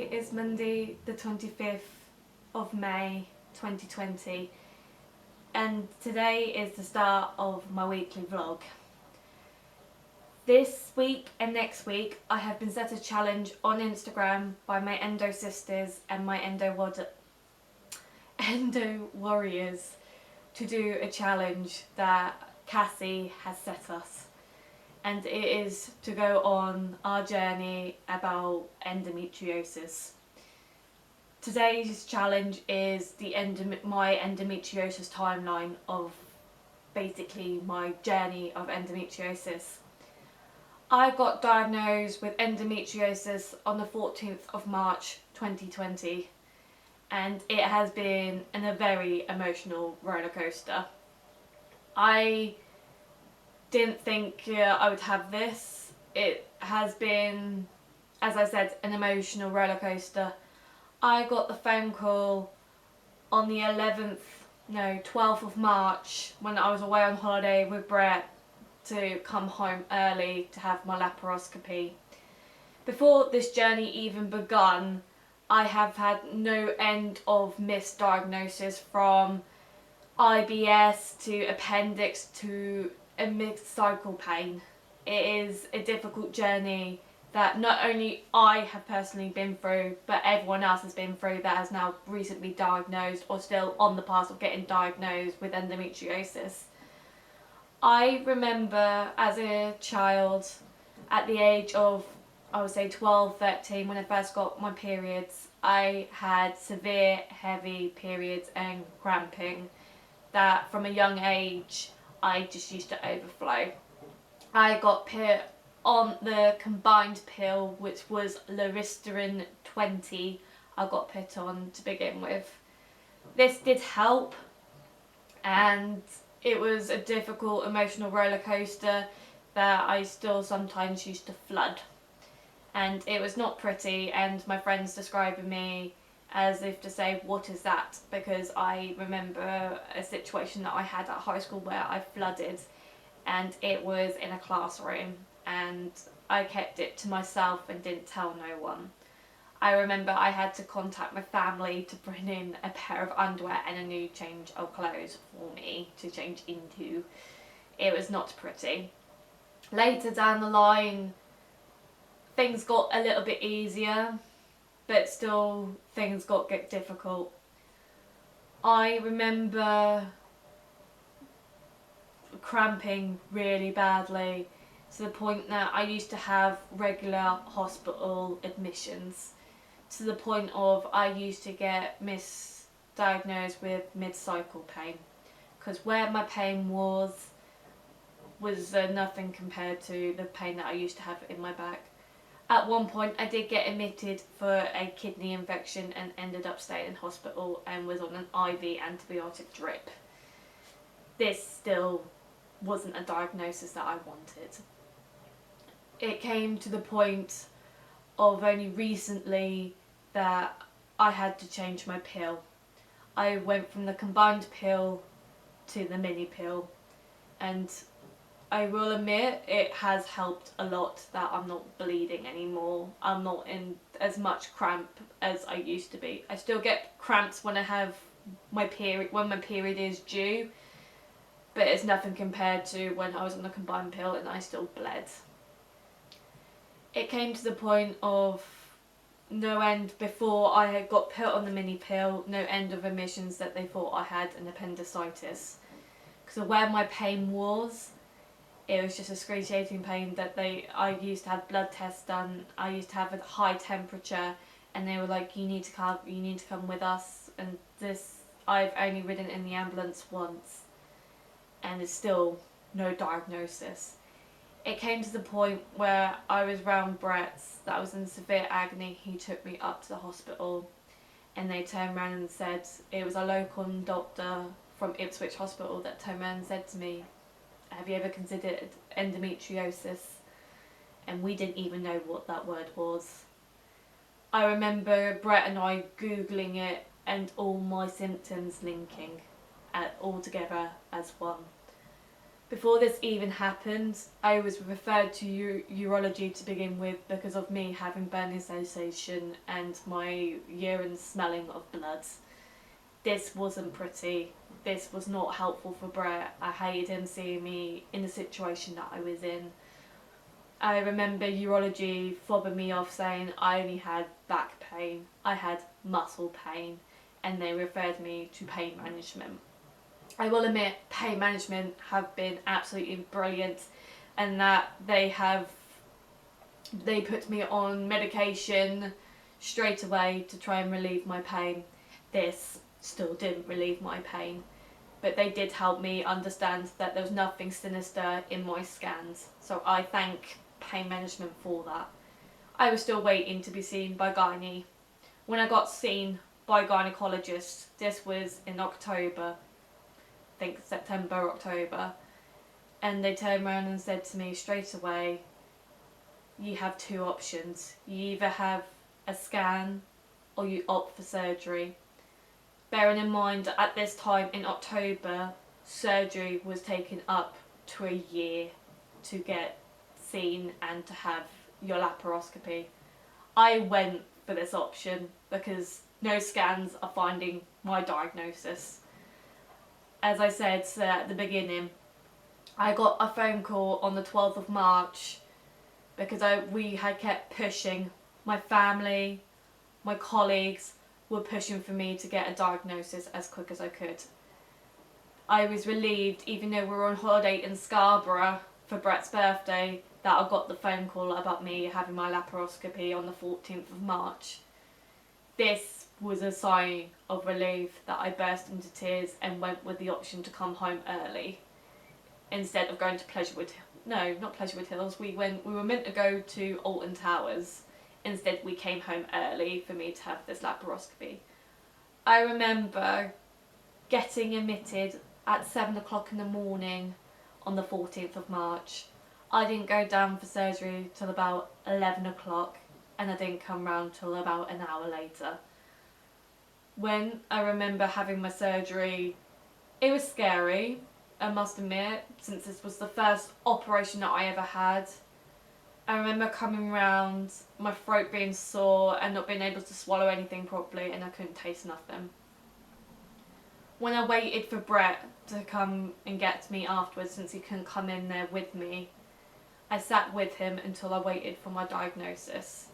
Today is Monday the 25th of May 2020 and today is the start of my weekly vlog. This week and next week I have been set a challenge on Instagram by my endo sisters and my endo warriors to do a challenge that Cassie has set us. And it is to go on our journey about endometriosis. Today's challenge is my endometriosis timeline of basically my journey of endometriosis. I got diagnosed with endometriosis on the 14th of March 2020 and it has been a very emotional roller coaster. I didn't think I would have this. It has been, as I said, an emotional roller coaster. I got the phone call on the 12th of March when I was away on holiday with Brett to come home early to have my laparoscopy. Before this journey even begun, I have had no end of misdiagnosis, from IBS to appendix to a mixed cycle pain. It is a difficult journey that not only I have personally been through, but everyone else has been through that has now recently diagnosed or still on the path of getting diagnosed with endometriosis. I remember as a child, at the age of, I would say 12, 13, when I first got my periods, I had severe heavy periods and cramping that from a young age I just used to overflow. I got put on the combined pill, which was Laristerin 20. I got put on to begin with. This did help, and it was a difficult emotional roller coaster that I still sometimes used to flood, and it was not pretty, and my friends describing me as if to say, what is that? Because I remember a situation that I had at high school where I flooded, and it was in a classroom and I kept it to myself and didn't tell no one. I remember I had to contact my family to bring in a pair of underwear and a new change of clothes for me to change into. It was not pretty. Later down the line things got a little bit easier, but still things got difficult. I remember cramping really badly to the point that I used to have regular hospital admissions, to the point of I used to get misdiagnosed with mid-cycle pain, because where my pain was nothing compared to the pain that I used to have in my back. At one point I did get admitted for a kidney infection and ended up staying in hospital and was on an IV antibiotic drip. This still wasn't a diagnosis that I wanted. It came to the point of only recently that I had to change my pill. I went from the combined pill to the mini pill, and I will admit it has helped a lot that I'm not bleeding anymore. I'm not in as much cramp as I used to be. I still get cramps when I have my period, when my period is due, but it's nothing compared to when I was on the combined pill and I still bled. It came to the point of no end, before I had got put on the mini pill, no end of admissions that they thought I had an appendicitis. Because of where my pain was, it was just excruciating pain that I used to have blood tests done. I used to have a high temperature and they were like, you need to come with us. And this, I've only ridden in the ambulance once and there's still no diagnosis. It came to the point where I was round Brett's, that I was in severe agony. He took me up to the hospital and they turned around and said, it was a local doctor from Ipswich Hospital that turned around and said to me, have you ever considered endometriosis? And we didn't even know what that word was. I remember Brett and I googling it and all my symptoms linking all together as one. Before this even happened, I was referred to urology to begin with because of me having burning sensation and my urine smelling of blood. This wasn't pretty. This was not helpful for Brett. I hated him seeing me in the situation that I was in. I remember urology fobbing me off saying I only had back pain, I had muscle pain, and they referred me to pain management. I will admit, pain management have been absolutely brilliant, and that they put me on medication straight away to try and relieve my pain. This still didn't relieve my pain, but they did help me understand that there was nothing sinister in my scans, so I thank pain management for that. I was still waiting to be seen by gynae. When I got seen by gynaecologist, this was in October, I think September, October, and they turned around and said to me straight away, you have two options. You either have a scan or you opt for surgery. Bearing in mind at this time in October, surgery was taking up to a year to get seen and to have your laparoscopy. I went for this option because no scans are finding my diagnosis. As I said at the beginning, I got a phone call on the 12th of March because we had kept pushing. My family, my colleagues were pushing for me to get a diagnosis as quick as I could. I was relieved, even though we were on holiday in Scarborough for Brett's birthday, that I got the phone call about me having my laparoscopy on the 14th of March. This was a sign of relief that I burst into tears and went with the option to come home early instead of going to not Pleasurewood Hills. We were meant to go to Alton Towers. Instead, we came home early for me to have this laparoscopy. I remember getting admitted at 7 o'clock in the morning on the 14th of March. I didn't go down for surgery till about 11 o'clock, and I didn't come round till about an hour later. When I remember having my surgery, it was scary, I must admit, since this was the first operation that I ever had. I remember coming round, my throat being sore and not being able to swallow anything properly, and I couldn't taste nothing. When I waited for Brett to come and get me afterwards, since he couldn't come in there with me, I sat with him until I waited for my diagnosis.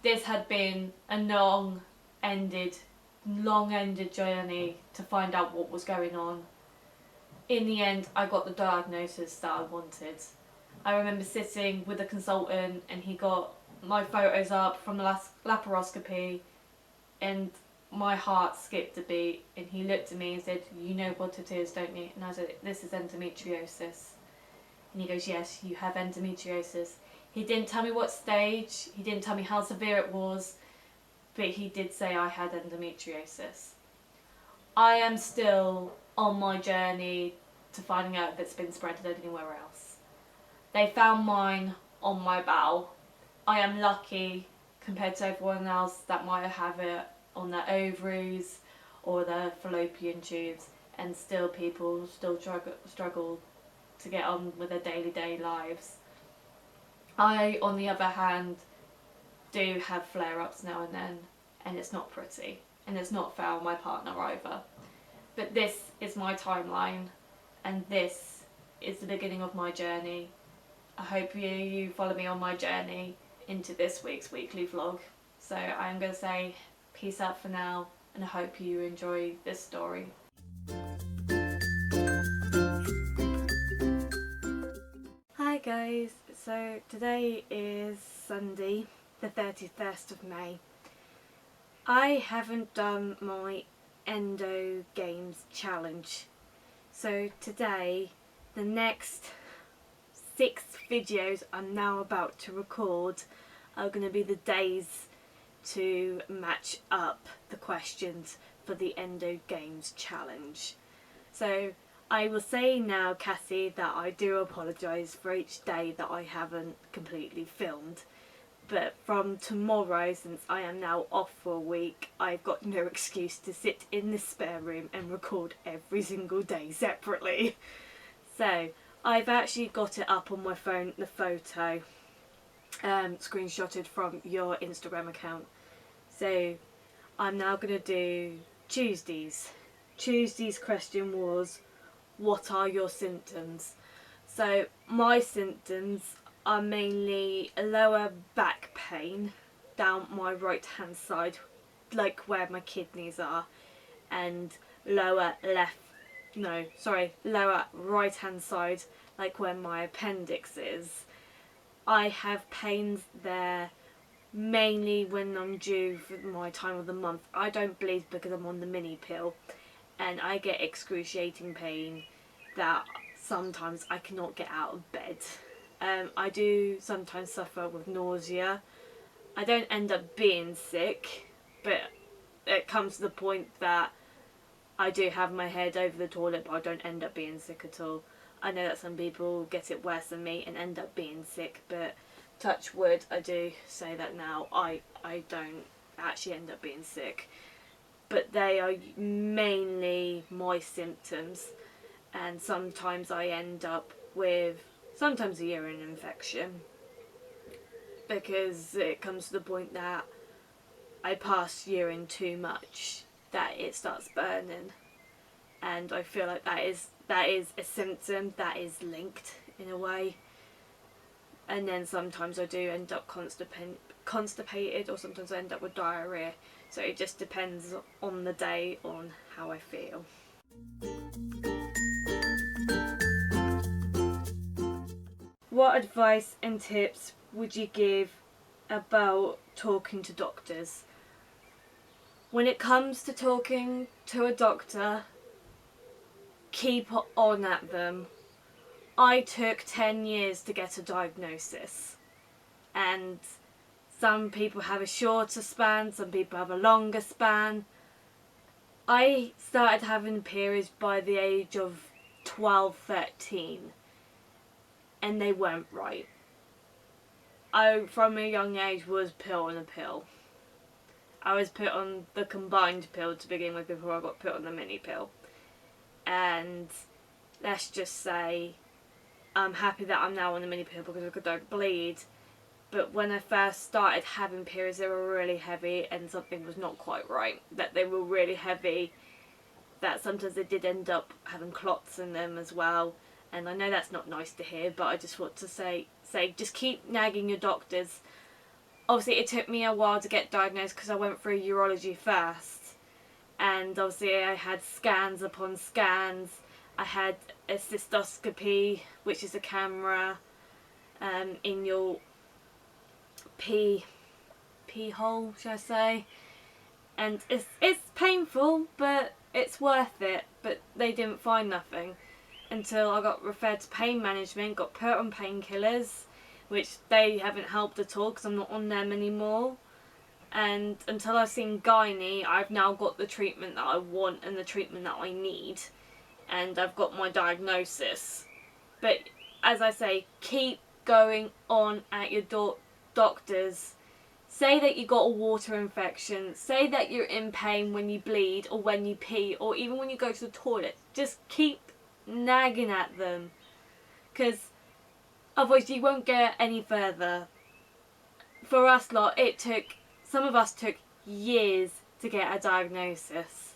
This had been a long-ended journey to find out what was going on. In the end, I got the diagnosis that I wanted. I remember sitting with a consultant and he got my photos up from the last laparoscopy, and my heart skipped a beat, and he looked at me and said, you know what it is, don't you? And I said, this is endometriosis. And he goes, yes, you have endometriosis. He didn't tell me what stage, he didn't tell me how severe it was, but he did say I had endometriosis. I am still on my journey to finding out if it's been spread anywhere else. They found mine on my bowel. I am lucky compared to everyone else that might have it on their ovaries or their fallopian tubes, and still people still struggle to get on with their day lives. I, on the other hand, do have flare-ups now and then, and it's not pretty, and it's not fair on my partner either. But this is my timeline, and this is the beginning of my journey. I hope you follow me on my journey into this week's weekly vlog. So I'm going to say peace out for now, and I hope you enjoy this story. Hi guys, so today is Sunday, the 31st of May. I haven't done my EndoGames challenge, so today the next 6 videos I'm now about to record are going to be the days to match up the questions for the EndoGames challenge. So I will say now, Cassie, that I do apologise for each day that I haven't completely filmed, but from tomorrow, since I am now off for a week, I've got no excuse to sit in the spare room and record every single day separately. So I've actually got it up on my phone, the photo, screenshotted from your Instagram account. So I'm now going to do Tuesday's. Tuesday's question was, what are your symptoms? So my symptoms are mainly a lower back pain down my right hand side, like where my kidneys are, and lower right hand side, like where my appendix is. I have pains there mainly when I'm due for my time of the month. I don't bleed because I'm on the mini pill, and I get excruciating pain that sometimes I cannot get out of bed. I do sometimes suffer with nausea. I don't end up being sick, but it comes to the point that I do have my head over the toilet, but I don't end up being sick at all. I know that some people get it worse than me and end up being sick, but touch wood, I do say that now, I don't actually end up being sick. But they are mainly my symptoms, and sometimes I end up with sometimes a urine infection, because it comes to the point that I pass urine too much that it starts burning, and I feel like that is a symptom that is linked in a way. And then sometimes I do end up constipated, or sometimes I end up with diarrhea. So it just depends on the day on how I feel. What advice and tips would you give about talking to doctors? When it comes to talking to a doctor, keep on at them. I took 10 years to get a diagnosis, and some people have a shorter span, some people have a longer span. I started having periods by the age of 12, 13, and they weren't right. I, from a young age, was pill on a pill. I was put on the combined pill to begin with before I got put on the mini pill. And let's just say I'm happy that I'm now on the mini pill because I don't bleed. But when I first started having periods, they were really heavy, and something was not quite right. That they were really heavy, that sometimes they did end up having clots in them as well. And I know that's not nice to hear, but I just want to say just keep nagging your doctors. Obviously it took me a while to get diagnosed because I went through urology first, and obviously I had scans upon scans. I had a cystoscopy, which is a camera in your pee hole, should I say, and it's painful, but it's worth it. But they didn't find nothing until I got referred to pain management, got put on painkillers, which they haven't helped at all because I'm not on them anymore. And until I've seen gynae, I've now got the treatment that I want and the treatment that I need, and I've got my diagnosis. But as I say, keep going on at your doctors. Say that you got a water infection, say that you're in pain when you bleed or when you pee or even when you go to the toilet. Just keep nagging at them, because otherwise you won't get any further. For us lot, some of us took years to get a diagnosis.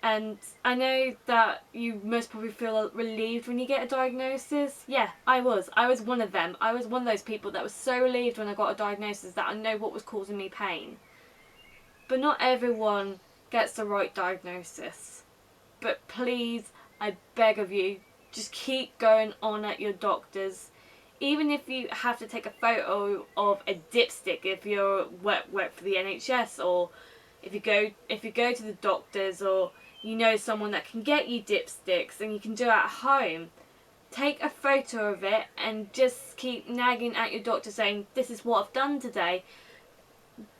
And I know that you most probably feel relieved when you get a diagnosis. Yeah, I was one of them. I was one of those people that was so relieved when I got a diagnosis that I know what was causing me pain. But not everyone gets the right diagnosis. But please, I beg of you, just keep going on at your doctors. Even if you have to take a photo of a dipstick if you're work for the NHS, or if you go to the doctors, or you know someone that can get you dipsticks and you can do it at home, take a photo of it and just keep nagging at your doctor saying, this is what I've done today.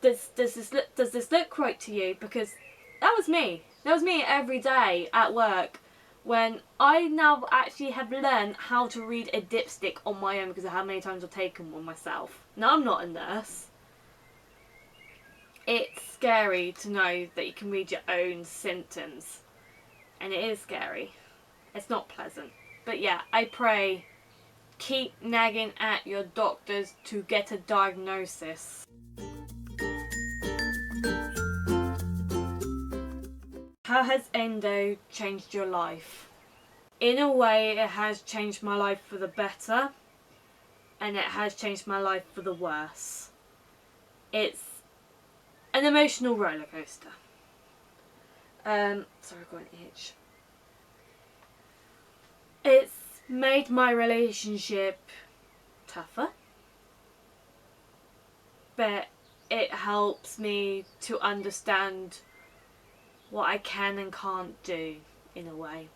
Does this look right to you? Because that was me. That was me every day at work, when I now actually have learned how to read a dipstick on my own because of how many times I've taken one myself. Now, I'm not a nurse. It's scary to know that you can read your own symptoms. And it is scary. It's not pleasant. But yeah, I pray, keep nagging at your doctors to get a diagnosis. How has endo changed your life? In a way, it has changed my life for the better, and it has changed my life for the worse. It's an emotional roller coaster. Sorry, I've got an itch. It's made my relationship tougher, but it helps me to understand what I can and can't do in a way.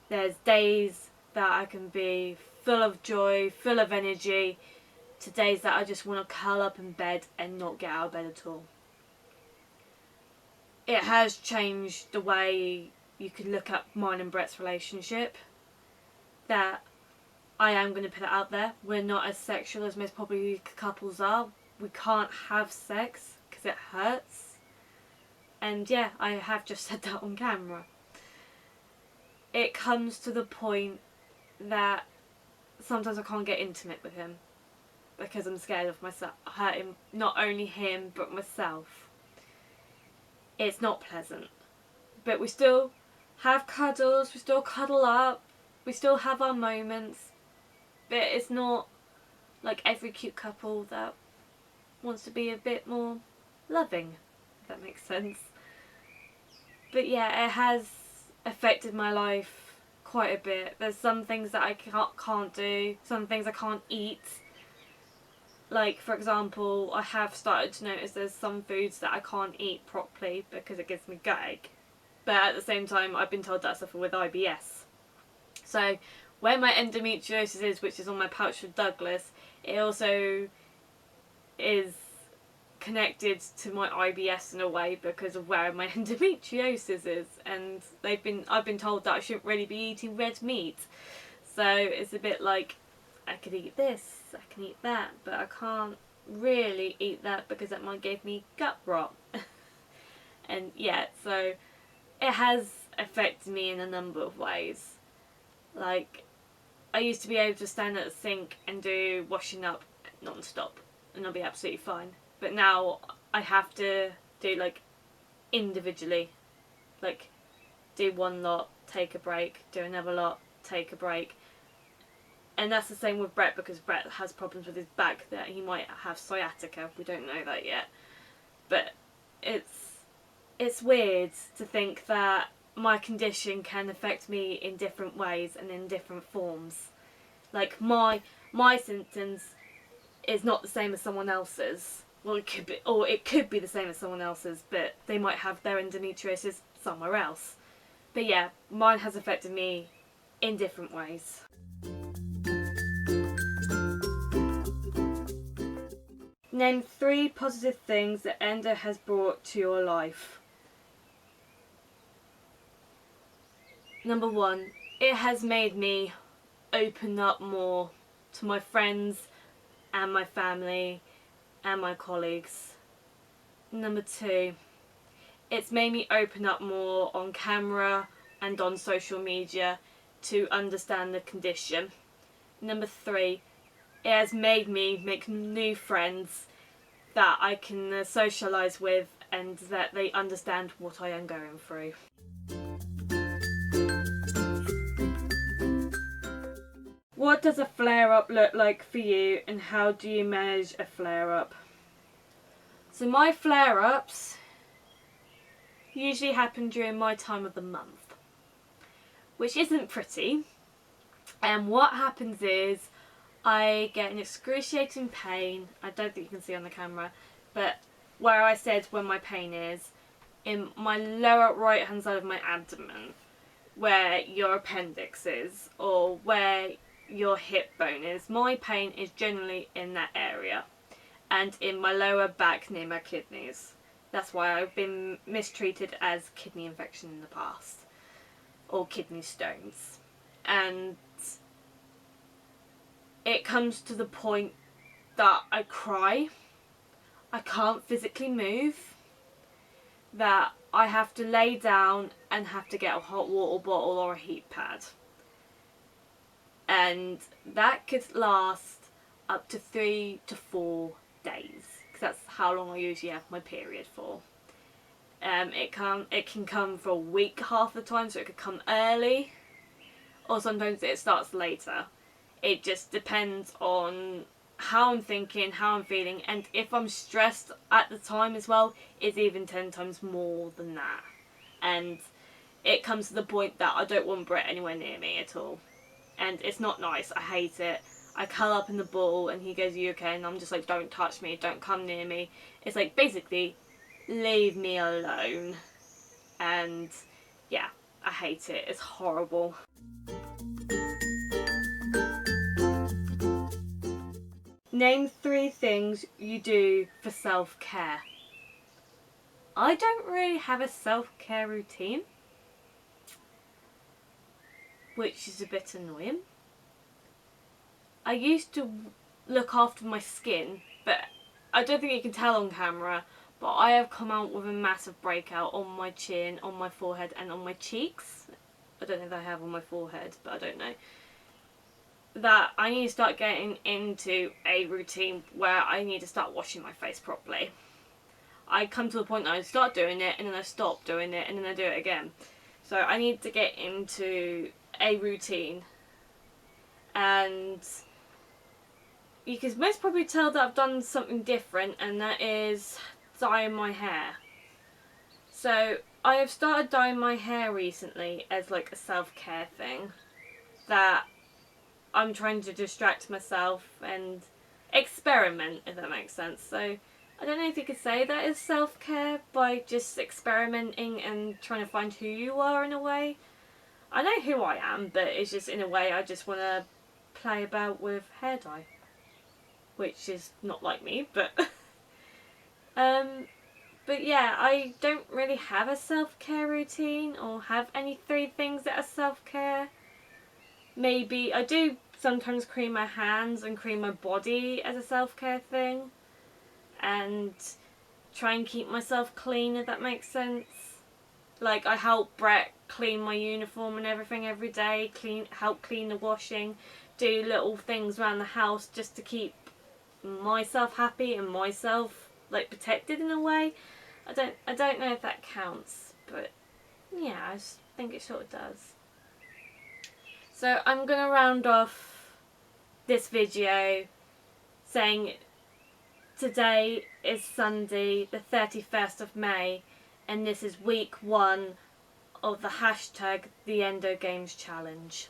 There's days that I can be full of joy, full of energy, to days that I just want to curl up in bed and not get out of bed at all. It has changed the way you could look at mine and Brett's relationship. That I am going to put it out there, we're not as sexual as most probably couples are. We can't have sex because it hurts. And yeah, I have just said that on camera. It comes to the point that sometimes I can't get intimate with him because I'm scared of myself hurting not only him but myself. It's not pleasant. But we still have cuddles, we still cuddle up, we still have our moments. But it's not like every cute couple that wants to be a bit more loving, if that makes sense. But yeah, it has affected my life quite a bit. There's some things that I can't do, some things I can't eat. Like, for example, I have started to notice there's some foods that I can't eat properly because it gives me gut ache. But at the same time, I've been told that I suffer with IBS. So where my endometriosis is, which is on my pouch with Douglas, it also is connected to my IBS in a way because of where my endometriosis is, and I've been told that I shouldn't really be eating red meat. So it's a bit like, I could eat this, I can eat that, but I can't really eat that because that might give me gut rot. And yeah, so it has affected me in a number of ways. Like, I used to be able to stand at the sink and do washing up non-stop and I'll be absolutely fine. But now I have to do like individually, like do one lot, take a break, do another lot, take a break. And that's the same with Brett because Brett has problems with his back that he might have sciatica. We don't know that yet. But it's weird to think that my condition can affect me in different ways and in different forms. Like my symptoms is not the same as someone else's. Well, it could be the same as someone else's, but they might have their endometriosis somewhere else. But yeah, mine has affected me in different ways. Name 3 positive things that endo has brought to your life. Number 1, it has made me open up more to my friends and my family and my colleagues. Number 2, it's made me open up more on camera and on social media to understand the condition. Number 3, it has made me make new friends that I can socialise with and that they understand what I am going through. What does a flare-up look like for you and how do you manage a flare-up? So my flare-ups usually happen during my time of the month, which isn't pretty. And what happens is I get an excruciating pain, I don't think you can see on the camera, but where I said when my pain is, in my lower right hand side of my abdomen, where your appendix is, or where your hip bone is. My pain is generally in that area, and in my lower back near my kidneys. That's why I've been mistreated as kidney infection in the past, or kidney stones. And it comes to the point that I cry, I can't physically move, that I have to lay down and have to get a hot water bottle or a heat pad. and that could last up to 3 to 4 days, because that's how long I usually have my period for. It can come for a week half the time, so it could come early, or sometimes it starts later. It just depends on how I'm thinking, how I'm feeling, and if I'm stressed at the time as well, it's even 10 times more than that. And it comes to the point that I don't want Brett anywhere near me at all. And it's not nice. I hate it. I curl up in the ball and he goes, "Are you okay?" And I'm just like, "Don't touch me, don't come near me." It's like, basically, leave me alone. And yeah, I hate it. It's horrible. Name 3 things you do for self-care. I don't really have a self-care routine, which is a bit annoying. I used to look after my skin, but I don't think you can tell on camera, but I have come out with a massive breakout on my chin, on my forehead and on my cheeks. I don't know if I have on my forehead, but I don't know. That I need to start getting into a routine where I need to start washing my face properly. I come to the point that I start doing it and then I stop doing it and then I do it again. So I need to get into a routine, and you can most probably tell that I've done something different, and that is dyeing my hair. So I have started dyeing my hair recently as like a self-care thing, that I'm trying to distract myself and experiment, if that makes sense. So I don't know if you could say that is self-care, by just experimenting and trying to find who you are in a way. I know who I am, but it's just in a way I just want to play about with hair dye, which is not like me, but but yeah, I don't really have a self-care routine or have any 3 things that are self-care. Maybe I do sometimes cream my hands and cream my body as a self-care thing, and try and keep myself clean, if that makes sense. Like, I help Brett clean my uniform and everything every day, help clean the washing, do little things around the house just to keep myself happy and myself like protected in a way. I don't know if that counts, but yeah, I just think it sort of does. So I'm gonna round off this video saying today is Sunday the 31st of May, and this is week 1 of the hashtag the EndoGames challenge.